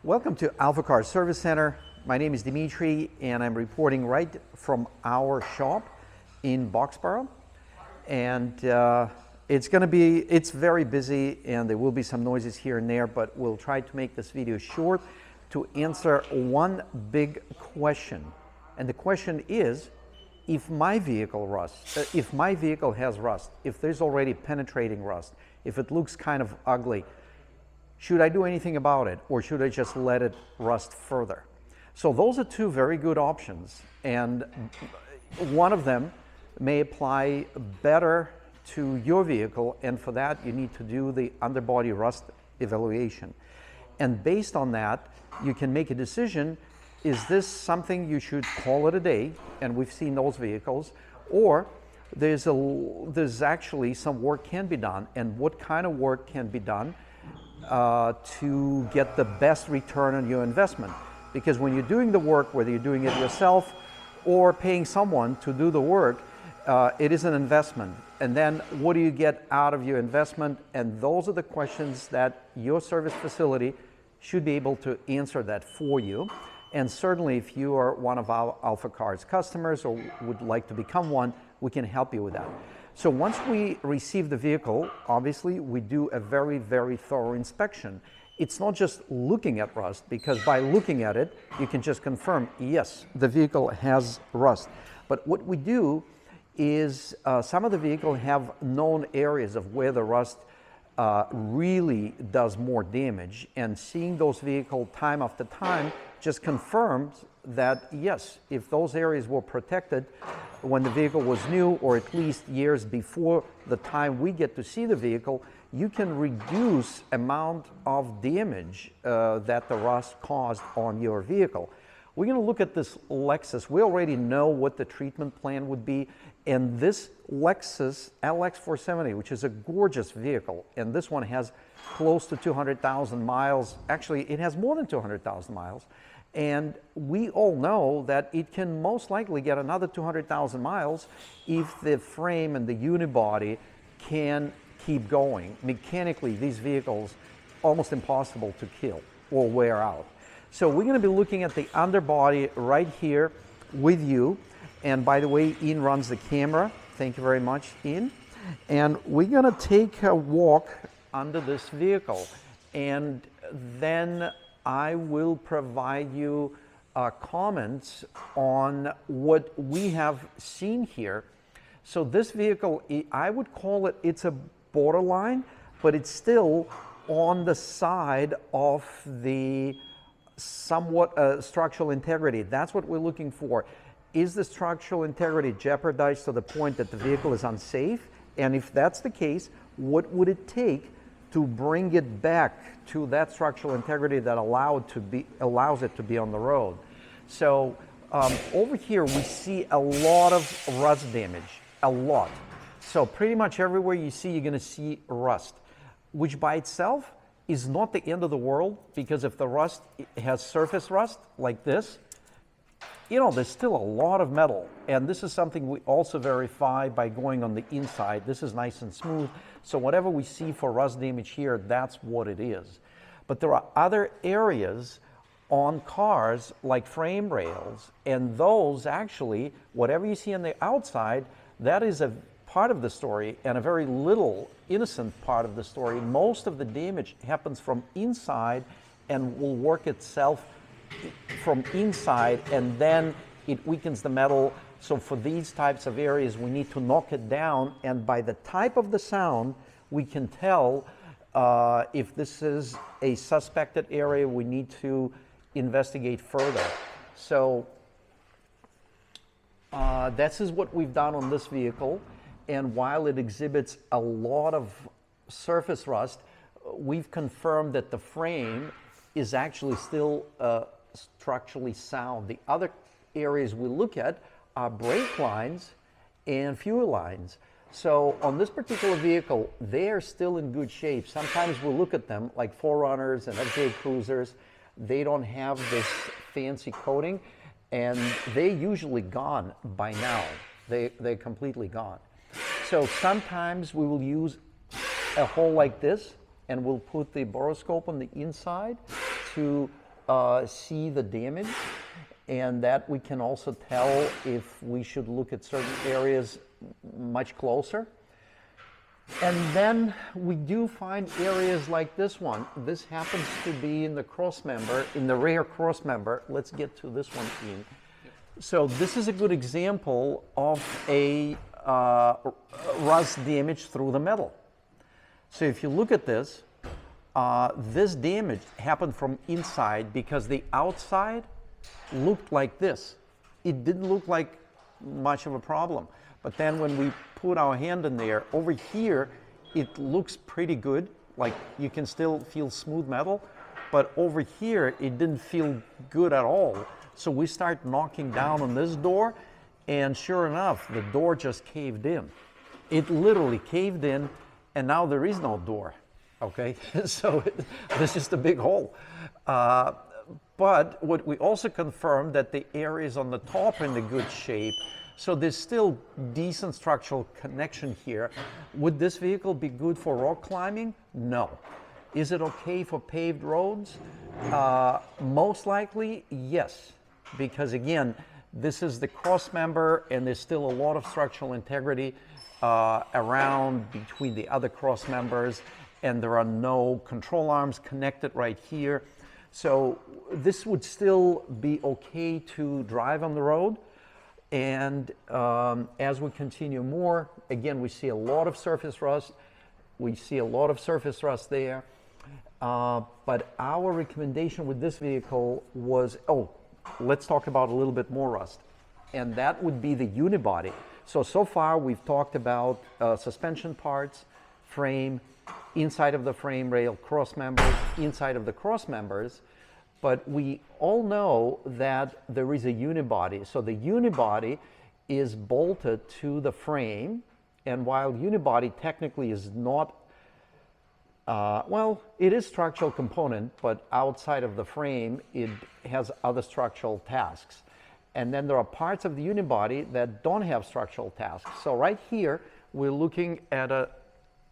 Welcome to AlphaCars Service Center. My name is Dimitri and I'm reporting right from our shop in Boxborough. And it's very busy and there will be some noises here and there, but we'll try to make this video short to answer one big question. And the question is, if my vehicle rusts, if my vehicle has rust, if there's already penetrating rust, if it looks kind of ugly, should I do anything about it, or should I just let it rust further? So those are two very good options, and one of them may apply better to your vehicle, and for that you need to do the underbody rust evaluation. And based on that, you can make a decision, is this something you should call it a day, and we've seen those vehicles, or there's actually some work can be done, and what kind of work can be done to get the best return on your investment. Because when you're doing the work, whether you're doing it yourself or paying someone to do the work, it is an investment. And then what do you get out of your investment? And those are the questions that your service facility should be able to answer that for you. And certainly if you are one of our AlphaCars customers or would like to become one, we can help you with that. So once we receive the vehicle, obviously we do a very, very thorough inspection. It's not just looking at rust, because by looking at it, you can just confirm, yes, the vehicle has rust. But what we do is some of the vehicles have known areas of where the rust really does more damage, and seeing those vehicles time after time just confirms that yes, if those areas were protected when the vehicle was new, or at least years before the time we get to see the vehicle, you can reduce amount of damage that the rust caused on your vehicle. We're going to look at this Lexus. We already know what the treatment plan would be, and this Lexus LX470, which is a gorgeous vehicle, and this one has close to 200,000 miles. Actually, it has more than 200,000 miles. And we all know that it can most likely get another 200,000 miles if the frame and the unibody can keep going. Mechanically, these vehicles almost impossible to kill or wear out. So we're going to be looking at the underbody right here with you. And by the way, Ian runs the camera. Thank you very much, Ian. And we're going to take a walk under this vehicle, and then I will provide you comments on what we have seen here. So this vehicle, I would call it, it's a borderline, but it's still on the side of the somewhat structural integrity. That's what we're looking for. Is the structural integrity jeopardized to the point that the vehicle is unsafe? And if that's the case, what would it take to bring it back to that structural integrity that allows it to be on the road? So over here we see a lot of rust damage, a lot. So pretty much everywhere you see, you're going to see rust, which by itself is not the end of the world, because if the rust has surface rust like this, you know, there's still a lot of metal. And this is something we also verify by going on the inside. This is nice and smooth. So whatever we see for rust damage here, that's what it is. But there are other areas on cars like frame rails, and those actually, whatever you see on the outside, that is a part of the story, and a very little innocent part of the story. Most of the damage happens from inside and will work itself from inside, and then it weakens the metal. So for these types of areas, we need to knock it down, and by the type of the sound, we can tell if this is a suspected area we need to investigate further. So this is what we've done on this vehicle, and while it exhibits a lot of surface rust, we've confirmed that the frame is actually still structurally sound. The other areas we look at are brake lines and fuel lines. So on this particular vehicle, they are still in good shape. Sometimes we'll look at them like 4Runners and FJ Cruisers. They don't have this fancy coating, and they're usually gone by now. They're completely gone. So sometimes we will use a hole like this, and we'll put the borescope on the inside to see the damage, and that we can also tell if we should look at certain areas much closer. And then we do find areas like this one. This happens to be in the crossmember, in the rear crossmember. Let's get to this one, Ian. So this is a good example of a rust damage through the metal. So if you look at this, this damage happened from inside because the outside looked like this. It didn't look like much of a problem. But then when we put our hand in there, over here, it looks pretty good. Like you can still feel smooth metal, but over here, it didn't feel good at all. So we start knocking down on this door, and sure enough, the door just caved in. It literally caved in, and now there is no door, okay? So there's just a big hole. But what we also confirmed that the areas on the top are in the good shape. So there's still decent structural connection here. Would this vehicle be good for rock climbing? No. Is it okay for paved roads? Most likely, yes. Because again, this is the cross member and there's still a lot of structural integrity around between the other cross members, and there are no control arms connected right here. So this would still be okay to drive on the road. And as we continue more, again, we see a lot of surface rust. We see a lot of surface rust there. But our recommendation with this vehicle was, let's talk about a little bit more rust. And that would be the unibody. So far we've talked about suspension parts, frame, inside of the frame rail, cross members, inside of the cross members. But we all know that there is a unibody. So the unibody is bolted to the frame, and while unibody technically is not, well, it is structural component, but outside of the frame, it has other structural tasks. And then there are parts of the unibody that don't have structural tasks. So right here, we're looking at a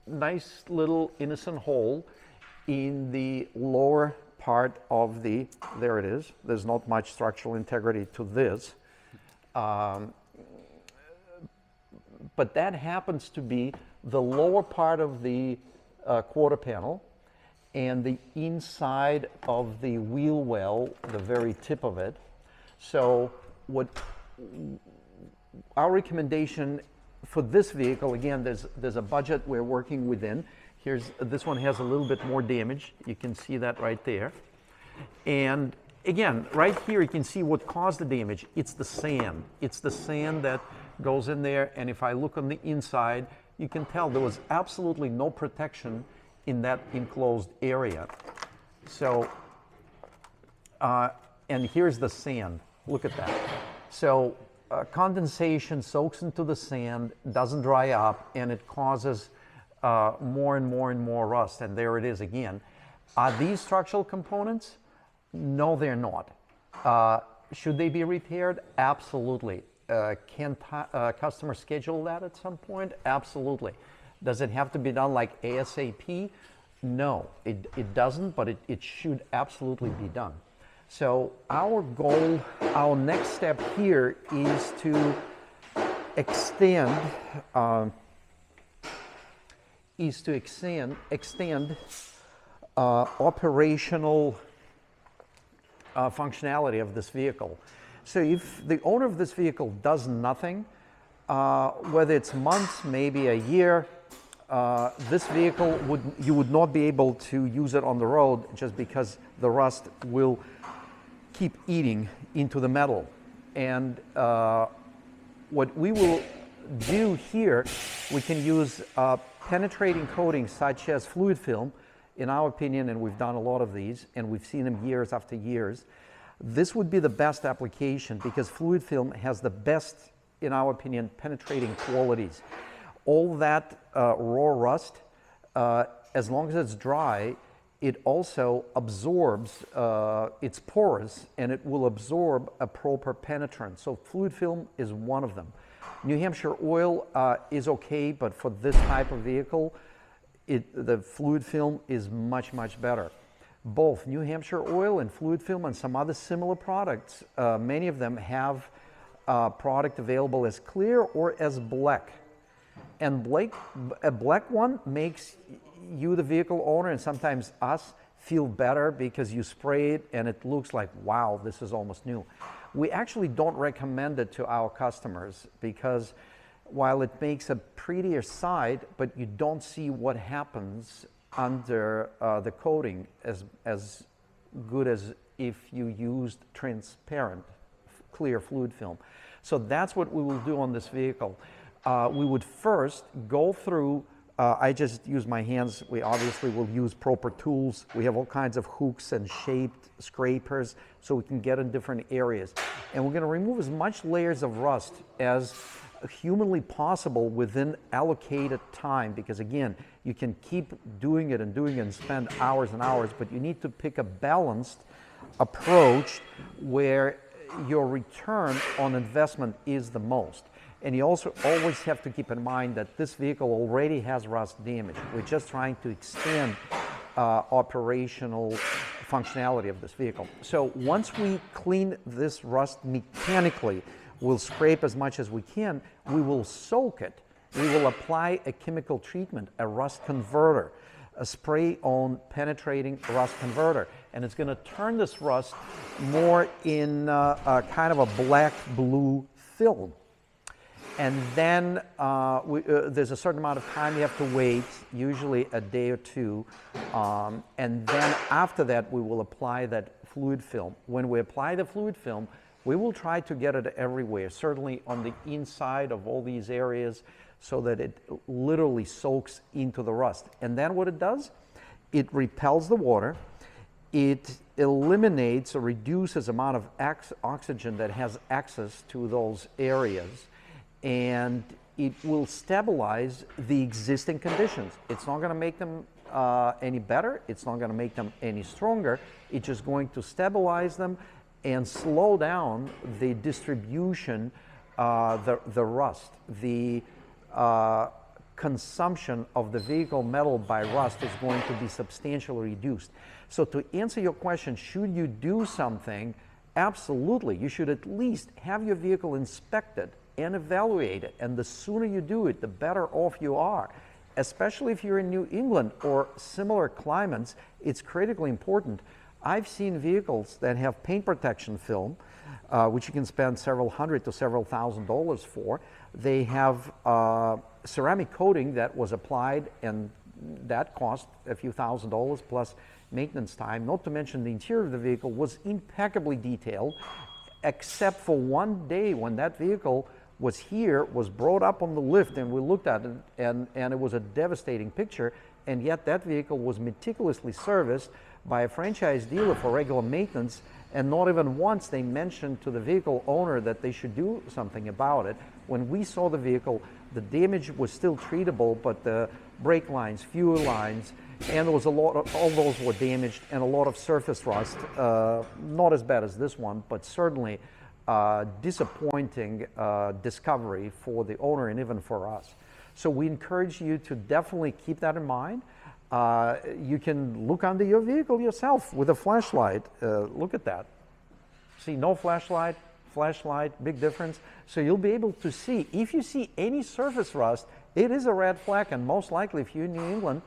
nice little innocent hole in the lower part of the, there it is. There's not much structural integrity to this. But that happens to be the lower part of the quarter panel and the inside of the wheel well, the very tip of it. So what our recommendation for this vehicle, again, there's a budget we're working within. This one has a little bit more damage. You can see that right there. And again, right here, you can see what caused the damage. It's the sand. It's the sand that goes in there. And if I look on the inside, you can tell there was absolutely no protection in that enclosed area. So, and here's the sand. Look at that. So condensation soaks into the sand, doesn't dry up, and it causes more and more and more rust, and there it is again. Are these structural components? No, they're not. Should they be repaired? Absolutely. Can customers schedule that at some point? Absolutely. Does it have to be done like ASAP? No, it doesn't, but it should absolutely be done. So our goal, our next step here is to extend operational functionality of this vehicle. So if the owner of this vehicle does nothing, whether it's months, maybe a year, this vehicle you would not be able to use it on the road just because the rust will keep eating into the metal. And what we will do here, we can use penetrating coatings such as fluid film, in our opinion, and we've done a lot of these, and we've seen them years after years. This would be the best application because fluid film has the best, in our opinion, penetrating qualities. All that raw rust, as long as it's dry, it also absorbs, it's porous, and it will absorb a proper penetrant. So fluid film is one of them. New Hampshire oil is okay, but for this type of vehicle, the fluid film is much, much better. both New Hampshire oil and fluid film and some other similar products. Many of them have product available as clear or as black. And a black one makes you, the vehicle owner, and sometimes us, feel better because you spray it and it looks like, wow, this is almost new. We actually don't recommend it to our customers because while it makes a prettier side, but you don't see what happens under the coating as good as if you used transparent clear fluid film. So that's what we will do on this vehicle. We would first go through, I just use my hands. We obviously will use proper tools. We have all kinds of hooks and shaped scrapers so we can get in different areas. And we're going to remove as much layers of rust as humanly possible within allocated time, because again, you can keep doing it and spend hours and hours, but you need to pick a balanced approach where your return on investment is the most. And you also always have to keep in mind that this vehicle already has rust damage. We're just trying to extend operational functionality of this vehicle. So once we clean this rust mechanically, we'll scrape as much as we can, we will soak it. We will apply a chemical treatment, a rust converter, a spray-on penetrating rust converter. And it's going to turn this rust more in a kind of a black-blue film. And then there's a certain amount of time you have to wait, usually a day or two. And then after that, we will apply that fluid film. When we apply the fluid film, we will try to get it everywhere, certainly on the inside of all these areas, so that it literally soaks into the rust. And then what it does, it repels the water, it eliminates or reduces the amount of oxygen that has access to those areas, and it will stabilize the existing conditions. It's not going to make them any better, it's not going to make them any stronger, it's just going to stabilize them and slow down the distribution, the rust. The consumption of the vehicle metal by rust is going to be substantially reduced. So to answer your question, should you do something? Absolutely. You should at least have your vehicle inspected and evaluated. And the sooner you do it, the better off you are. Especially if you're in New England or similar climates, it's critically important. I've seen vehicles that have paint protection film, which you can spend several hundred to several $1,000s for. They have ceramic coating that was applied, and that cost a few $1,000s plus maintenance time. Not to mention the interior of the vehicle was impeccably detailed, except for one day when that vehicle was here, was brought up on the lift, and we looked at it, and it was a devastating picture. And yet that vehicle was meticulously serviced by a franchise dealer for regular maintenance, and not even once they mentioned to the vehicle owner that they should do something about it. When we saw the vehicle, the damage was still treatable, but the brake lines, fuel lines, and there was a lot of, all those were damaged, and a lot of surface rust, not as bad as this one, but certainly disappointing discovery for the owner and even for us. So we encourage you to definitely keep that in mind. You can look under your vehicle yourself with a flashlight. Look at that. See, no flashlight, flashlight, big difference. So you'll be able to see. If you see any surface rust, it is a red flag, and most likely if you're in New England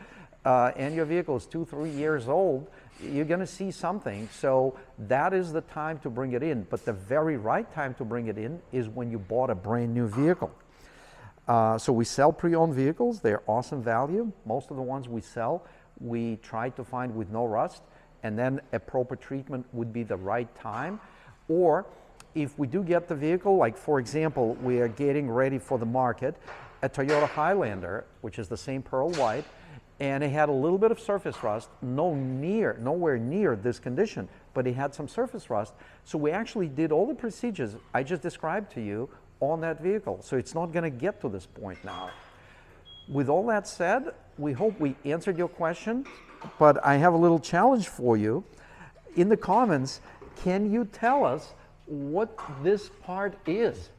and your vehicle is 2-3 years old, you're going to see something. So that is the time to bring it in. But the very right time to bring it in is when you bought a brand new vehicle. So we sell pre-owned vehicles. They're awesome value. Most of the ones we sell, we try to find with no rust, and then a proper treatment would be the right time. Or if we do get the vehicle, like for example, we are getting ready for the market, a Toyota Highlander, which is the same pearl white, and it had a little bit of surface rust, nowhere near this condition, but it had some surface rust. So we actually did all the procedures I just described to you on that vehicle. So it's not going to get to this point now. With all that said, we hope we answered your question, but I have a little challenge for you. In the comments, can you tell us what this part is?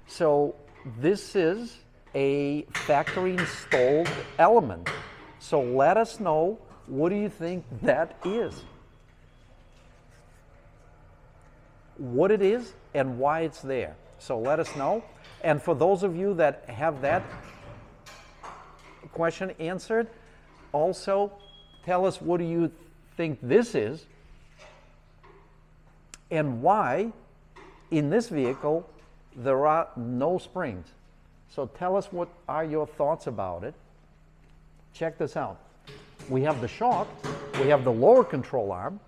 So this is a factory installed element. So let us know, what do you think that is? what it is and why it's there. So let us know. And for those of you that have that question answered, also tell us what do you think this is and why in this vehicle there are no springs. So tell us what are your thoughts about it. Check this out. We have the shock, we have the lower control arm,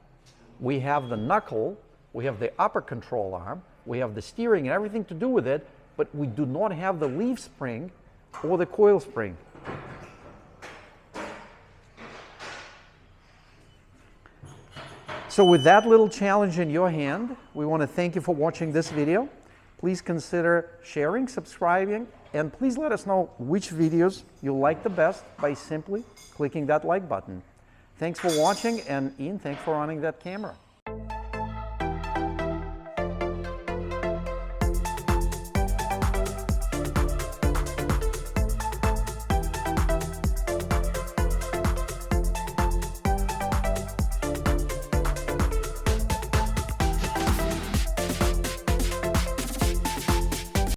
we have the knuckle, we have the upper control arm, we have the steering and everything to do with it, but we do not have the leaf spring or the coil spring. So with that little challenge in your hand, we want to thank you for watching this video. Please consider sharing, subscribing, and please let us know which videos you like the best by simply clicking that like button. Thanks for watching, and Ian, thanks for running that camera.